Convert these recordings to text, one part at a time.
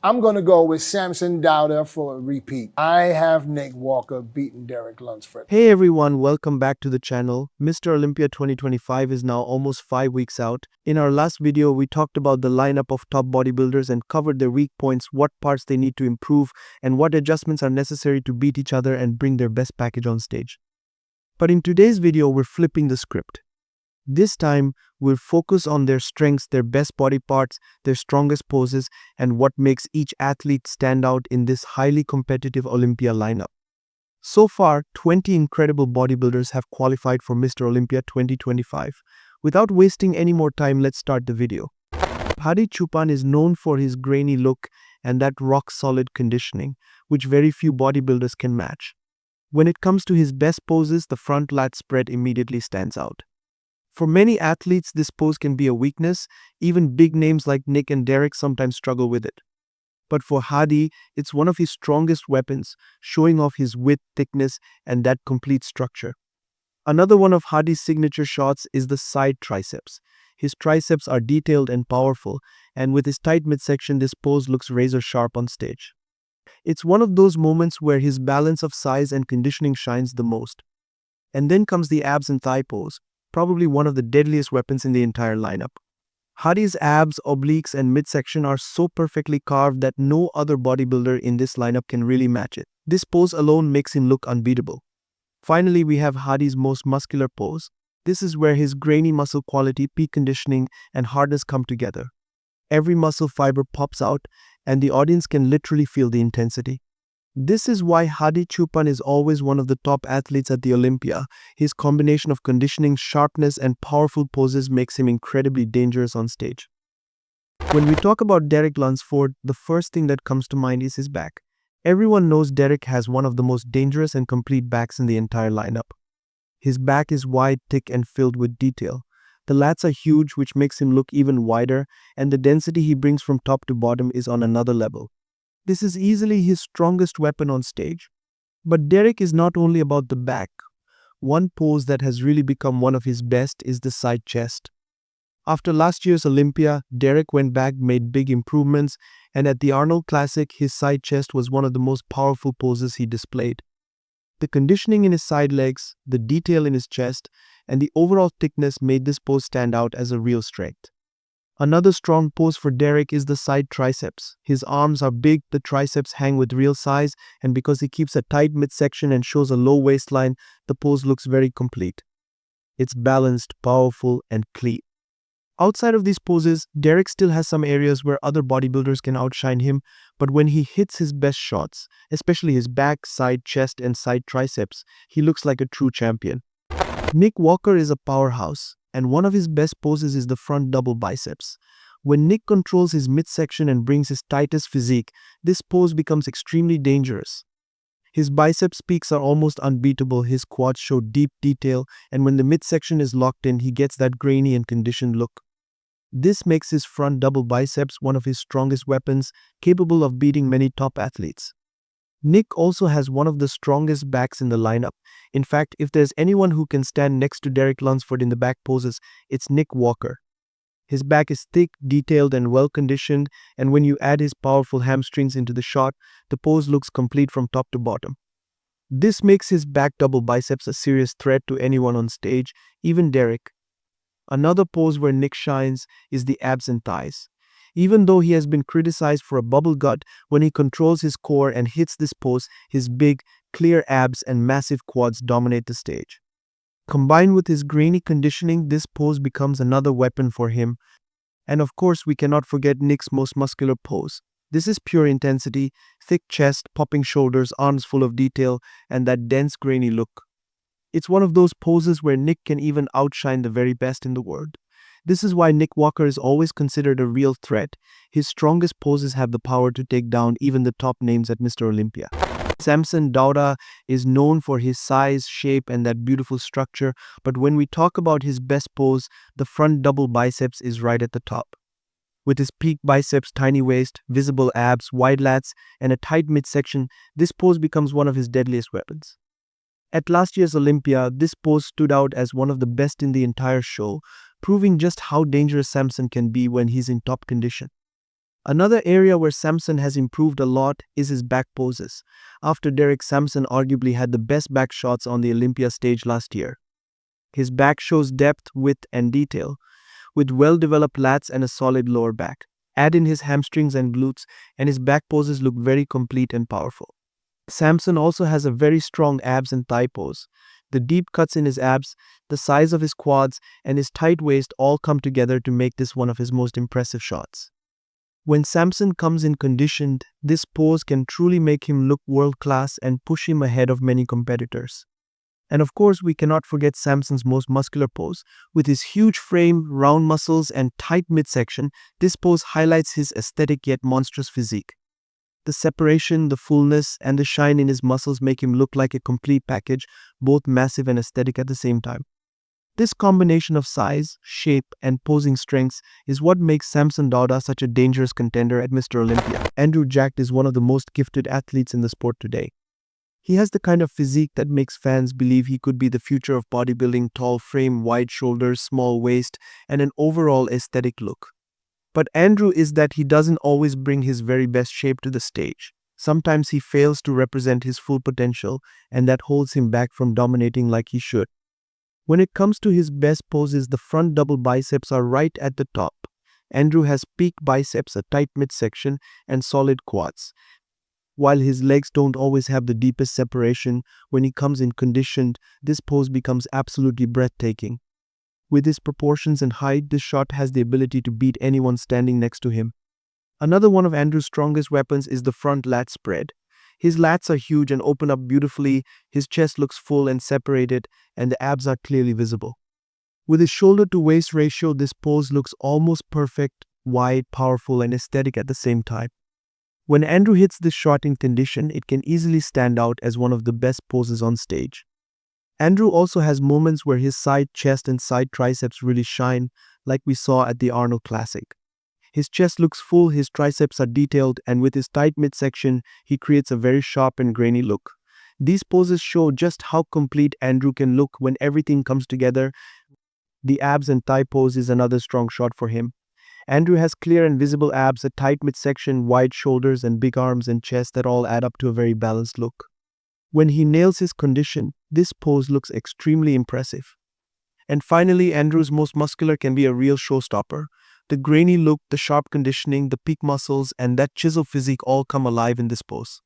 I'm going to go with Samson Dauda for a repeat. I have Nick Walker beating Derek Lunsford. Hey everyone, welcome back to the channel. Mr. Olympia 2025 is now almost 5 weeks out. In our last video, we talked about the lineup of top bodybuilders and covered their weak points, what parts they need to improve, and what adjustments are necessary to beat each other and bring their best package on stage. But in today's video, we're flipping the script. This time, we'll focus on their strengths, their best body parts, their strongest poses, and what makes each athlete stand out in this highly competitive Olympia lineup. So far, 20 incredible bodybuilders have qualified for Mr. Olympia 2025. Without wasting any more time, let's start the video. Hadi Choopan is known for his grainy look and that rock-solid conditioning, which very few bodybuilders can match. When it comes to his best poses, the front lat spread immediately stands out. For many athletes, this pose can be a weakness. Even big names like Nick and Derek sometimes struggle with it. But for Hadi, it's one of his strongest weapons, showing off his width, thickness, and that complete structure. Another one of Hadi's signature shots is the side triceps. His triceps are detailed and powerful, and with his tight midsection, this pose looks razor sharp on stage. It's one of those moments where his balance of size and conditioning shines the most. And then comes the abs and thigh pose, probably one of the deadliest weapons in the entire lineup. Hadi's abs, obliques, and midsection are so perfectly carved that no other bodybuilder in this lineup can really match it. This pose alone makes him look unbeatable. Finally, we have Hadi's most muscular pose. This is where his grainy muscle quality, peak conditioning, and hardness come together. Every muscle fiber pops out, and the audience can literally feel the intensity. This is why Hadi Choopan is always one of the top athletes at the Olympia. His combination of conditioning, sharpness, and powerful poses makes him incredibly dangerous on stage. When we talk about Derek Lunsford, the first thing that comes to mind is his back. Everyone knows Derek has one of the most dangerous and complete backs in the entire lineup. His back is wide, thick, and filled with detail. The lats are huge, which makes him look even wider, and the density he brings from top to bottom is on another level. This is easily his strongest weapon on stage. But Derek is not only about the back. One pose that has really become one of his best is the side chest. After last year's Olympia, Derek went back, made big improvements, and at the Arnold Classic, his side chest was one of the most powerful poses he displayed. The conditioning in his side legs, the detail in his chest, and the overall thickness made this pose stand out as a real strength. Another strong pose for Derek is the side triceps. His arms are big, the triceps hang with real size, and because he keeps a tight midsection and shows a low waistline, the pose looks very complete. It's balanced, powerful, and clean. Outside of these poses, Derek still has some areas where other bodybuilders can outshine him, but when he hits his best shots, especially his back, side chest, and side triceps, he looks like a true champion. Nick Walker is a powerhouse, and one of his best poses is the front double biceps. When Nick controls his midsection and brings his tightest physique, this pose becomes extremely dangerous. His biceps peaks are almost unbeatable, his quads show deep detail, and when the midsection is locked in, he gets that grainy and conditioned look. This makes his front double biceps one of his strongest weapons, capable of beating many top athletes. Nick also has one of the strongest backs in the lineup. In fact, if there's anyone who can stand next to Derek Lunsford in the back poses, it's Nick Walker. His back is thick, detailed, and well-conditioned, and when you add his powerful hamstrings into the shot, the pose looks complete from top to bottom. This makes his back double biceps a serious threat to anyone on stage, even Derek. Another pose where Nick shines is the abs and thighs. Even though he has been criticized for a bubble gut, when he controls his core and hits this pose, his big, clear abs and massive quads dominate the stage. Combined with his grainy conditioning, this pose becomes another weapon for him. And of course, we cannot forget Nick's most muscular pose. This is pure intensity, thick chest, popping shoulders, arms full of detail, and that dense, grainy look. It's one of those poses where Nick can even outshine the very best in the world. This is why Nick Walker is always considered a real threat. His strongest poses have the power to take down even the top names at Mr. Olympia. Samson Dauda is known for his size, shape, and that beautiful structure, but when we talk about his best pose, the front double biceps is right at the top. With his peak biceps, tiny waist, visible abs, wide lats, and a tight midsection, this pose becomes one of his deadliest weapons. At last year's Olympia, this pose stood out as one of the best in the entire show, proving just how dangerous Samson can be when he's in top condition. Another area where Samson has improved a lot is his back poses. After Derek, Samson arguably had the best back shots on the Olympia stage last year. His back shows depth, width, and detail, with well-developed lats and a solid lower back. Add in his hamstrings and glutes, and his back poses look very complete and powerful. Samson also has a very strong abs and thigh pose. The deep cuts in his abs, the size of his quads, and his tight waist all come together to make this one of his most impressive shots. When Samson comes in conditioned, this pose can truly make him look world-class and push him ahead of many competitors. And of course, we cannot forget Samson's most muscular pose. With his huge frame, round muscles, and tight midsection, this pose highlights his aesthetic yet monstrous physique. The separation, the fullness, and the shine in his muscles make him look like a complete package, both massive and aesthetic at the same time. This combination of size, shape, and posing strengths is what makes Samson Dauda such a dangerous contender at Mr. Olympia. Andrew Jack is one of the most gifted athletes in the sport today. He has the kind of physique that makes fans believe he could be the future of bodybuilding: tall frame, wide shoulders, small waist, and an overall aesthetic look. But Andrew is that he doesn't always bring his very best shape to the stage. Sometimes he fails to represent his full potential, and that holds him back from dominating like he should. When it comes to his best poses, the front double biceps are right at the top. Andrew has peak biceps, a tight midsection, and solid quads. While his legs don't always have the deepest separation, when he comes in conditioned, this pose becomes absolutely breathtaking. With his proportions and height, this shot has the ability to beat anyone standing next to him. Another one of Andrew's strongest weapons is the front lat spread. His lats are huge and open up beautifully, his chest looks full and separated, and the abs are clearly visible. With his shoulder to waist ratio, this pose looks almost perfect, wide, powerful, and aesthetic at the same time. When Andrew hits this shot in condition, it can easily stand out as one of the best poses on stage. Andrew also has moments where his side chest and side triceps really shine, like we saw at the Arnold Classic. His chest looks full, his triceps are detailed, and with his tight midsection, he creates a very sharp and grainy look. These poses show just how complete Andrew can look when everything comes together. The abs and thigh pose is another strong shot for him. Andrew has clear and visible abs, a tight midsection, wide shoulders, and big arms and chest that all add up to a very balanced look. When he nails his condition, this pose looks extremely impressive. And finally, Andrew's most muscular can be a real showstopper. The grainy look, the sharp conditioning, the peak muscles, and that chiseled physique all come alive in this pose.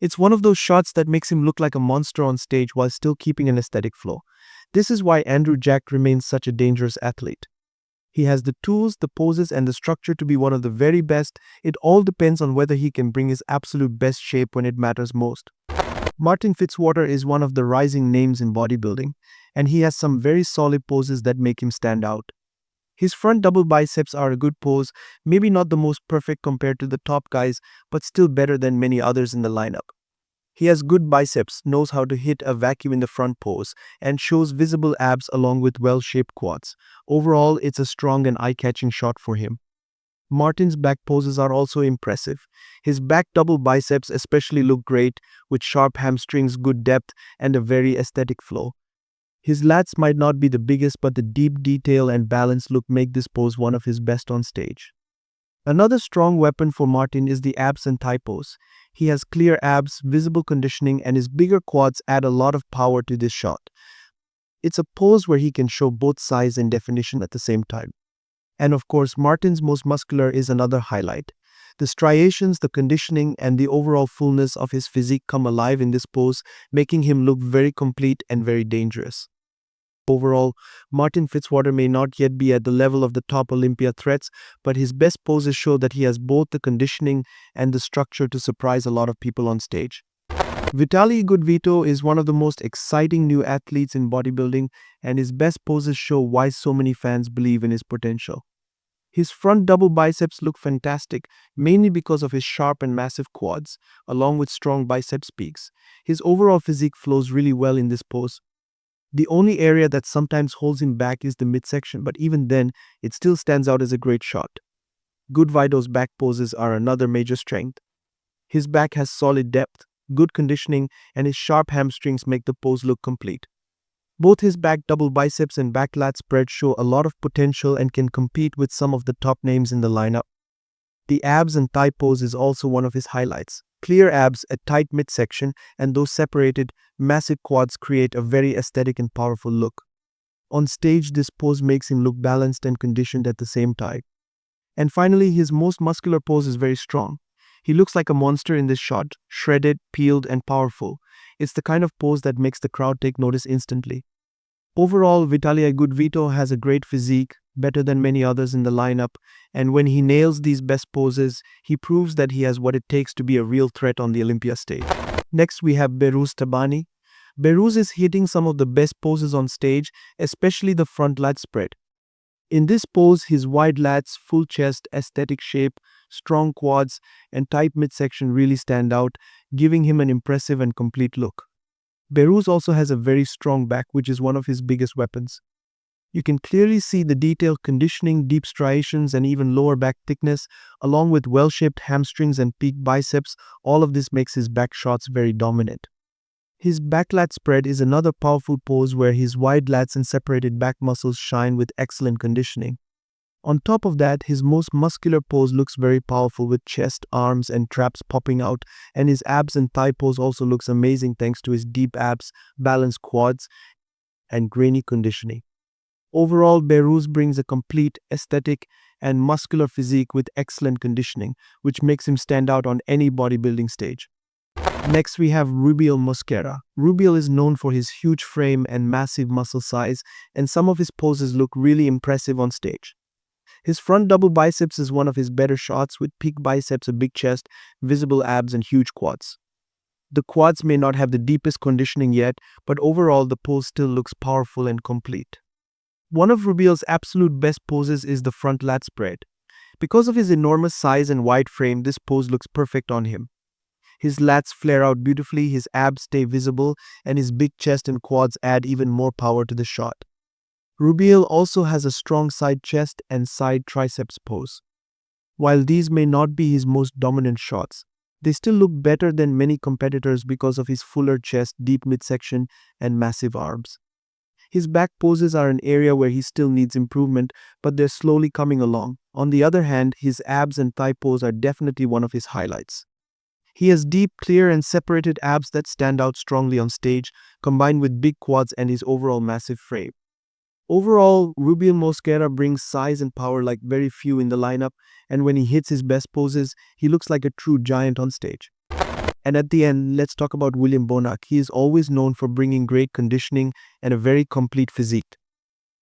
It's one of those shots that makes him look like a monster on stage while still keeping an aesthetic flow. This is why Andrew Jack remains such a dangerous athlete. He has the tools, the poses, and the structure to be one of the very best. It all depends on whether he can bring his absolute best shape when it matters most. Martin Fitzwater is one of the rising names in bodybuilding, and he has some very solid poses that make him stand out. His front double biceps are a good pose, maybe not the most perfect compared to the top guys, but still better than many others in the lineup. He has good biceps, knows how to hit a vacuum in the front pose, and shows visible abs along with well-shaped quads. Overall, it's a strong and eye-catching shot for him. Martin's back poses are also impressive. His back double biceps especially look great, with sharp hamstrings, good depth, and a very aesthetic flow. His lats might not be the biggest, but the deep detail and balanced look make this pose one of his best on stage. Another strong weapon for Martin is the abs and thigh pose. He has clear abs, visible conditioning, and his bigger quads add a lot of power to this shot. It's a pose where he can show both size and definition at the same time. And of course, Martin's most muscular is another highlight. The striations, the conditioning, and the overall fullness of his physique come alive in this pose, making him look very complete and very dangerous. Overall, Martin Fitzwater may not yet be at the level of the top Olympia threats, but his best poses show that he has both the conditioning and the structure to surprise a lot of people on stage. Vitali Goodvito is one of the most exciting new athletes in bodybuilding, and his best poses show why so many fans believe in his potential. His front double biceps look fantastic, mainly because of his sharp and massive quads, along with strong biceps peaks. His overall physique flows really well in this pose. The only area that sometimes holds him back is the midsection, but even then, it still stands out as a great shot. Goodvito's back poses are another major strength. His back has solid depth, good conditioning, and his sharp hamstrings make the pose look complete. Both his back double biceps and back lat spread show a lot of potential and can compete with some of the top names in the lineup. The abs and thigh pose is also one of his highlights. Clear abs, a tight midsection, and those separated, massive quads create a very aesthetic and powerful look. On stage, this pose makes him look balanced and conditioned at the same time. And finally, his most muscular pose is very strong. He looks like a monster in this shot, shredded, peeled, and powerful. It's the kind of pose that makes the crowd take notice instantly. Overall, Vitali Goodvito has a great physique, better than many others in the lineup, and when he nails these best poses, he proves that he has what it takes to be a real threat on the Olympia stage. Next, we have Behrouz Tabani. Behrouz is hitting some of the best poses on stage, especially the front lat spread. In this pose, his wide lats, full chest, aesthetic shape, strong quads, and tight midsection really stand out, giving him an impressive and complete look. Behrouz also has a very strong back, which is one of his biggest weapons. You can clearly see the detailed conditioning, deep striations, and even lower back thickness, along with well-shaped hamstrings and peak biceps. All of this makes his back shots very dominant. His back lat spread is another powerful pose where his wide lats and separated back muscles shine with excellent conditioning. On top of that, his most muscular pose looks very powerful with chest, arms, and traps popping out, and his abs and thigh pose also looks amazing thanks to his deep abs, balanced quads, and grainy conditioning. Overall, Behrouz brings a complete aesthetic and muscular physique with excellent conditioning, which makes him stand out on any bodybuilding stage. Next, we have Rubiel Mosquera. Rubiel is known for his huge frame and massive muscle size, and some of his poses look really impressive on stage. His front double biceps is one of his better shots, with peak biceps, a big chest, visible abs, and huge quads. The quads may not have the deepest conditioning yet, but overall the pose still looks powerful and complete. One of Rubiel's absolute best poses is the front lat spread. Because of his enormous size and wide frame, this pose looks perfect on him. His lats flare out beautifully, his abs stay visible, and his big chest and quads add even more power to the shot. Rubiel also has a strong side chest and side triceps pose. While these may not be his most dominant shots, they still look better than many competitors because of his fuller chest, deep midsection, and massive arms. His back poses are an area where he still needs improvement, but they're slowly coming along. On the other hand, his abs and thigh pose are definitely one of his highlights. He has deep, clear, and separated abs that stand out strongly on stage, combined with big quads and his overall massive frame. Overall, Rubiel Mosquera brings size and power like very few in the lineup, and when he hits his best poses, he looks like a true giant on stage. And at the end, let's talk about William Bonac. He is always known for bringing great conditioning and a very complete physique.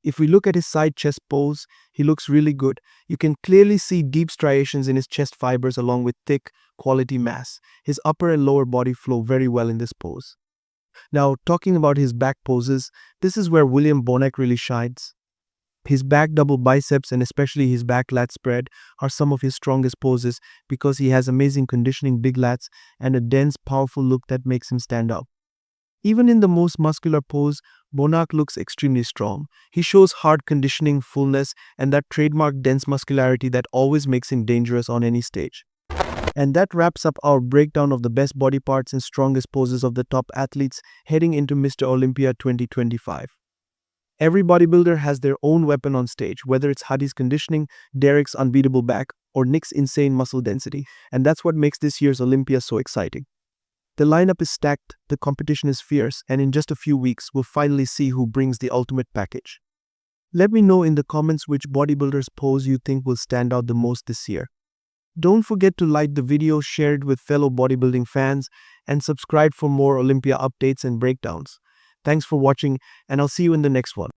If we look at his side chest pose, he looks really good. You can clearly see deep striations in his chest fibers along with thick, quality mass. His upper and lower body flow very well in this pose. Now, talking about his back poses, this is where William Bonac really shines. His back double biceps and especially his back lat spread are some of his strongest poses because he has amazing conditioning, big lats, and a dense, powerful look that makes him stand out. Even in the most muscular pose, Bonac looks extremely strong. He shows hard conditioning, fullness, and that trademark dense muscularity that always makes him dangerous on any stage. And that wraps up our breakdown of the best body parts and strongest poses of the top athletes heading into Mr. Olympia 2025. Every bodybuilder has their own weapon on stage, whether it's Hadi's conditioning, Derek's unbeatable back, or Nick's insane muscle density, and that's what makes this year's Olympia so exciting. The lineup is stacked, the competition is fierce, and in just a few weeks, we'll finally see who brings the ultimate package. Let me know in the comments which bodybuilder's pose you think will stand out the most this year. Don't forget to like the video, share it with fellow bodybuilding fans, and subscribe for more Olympia updates and breakdowns. Thanks for watching, and I'll see you in the next one.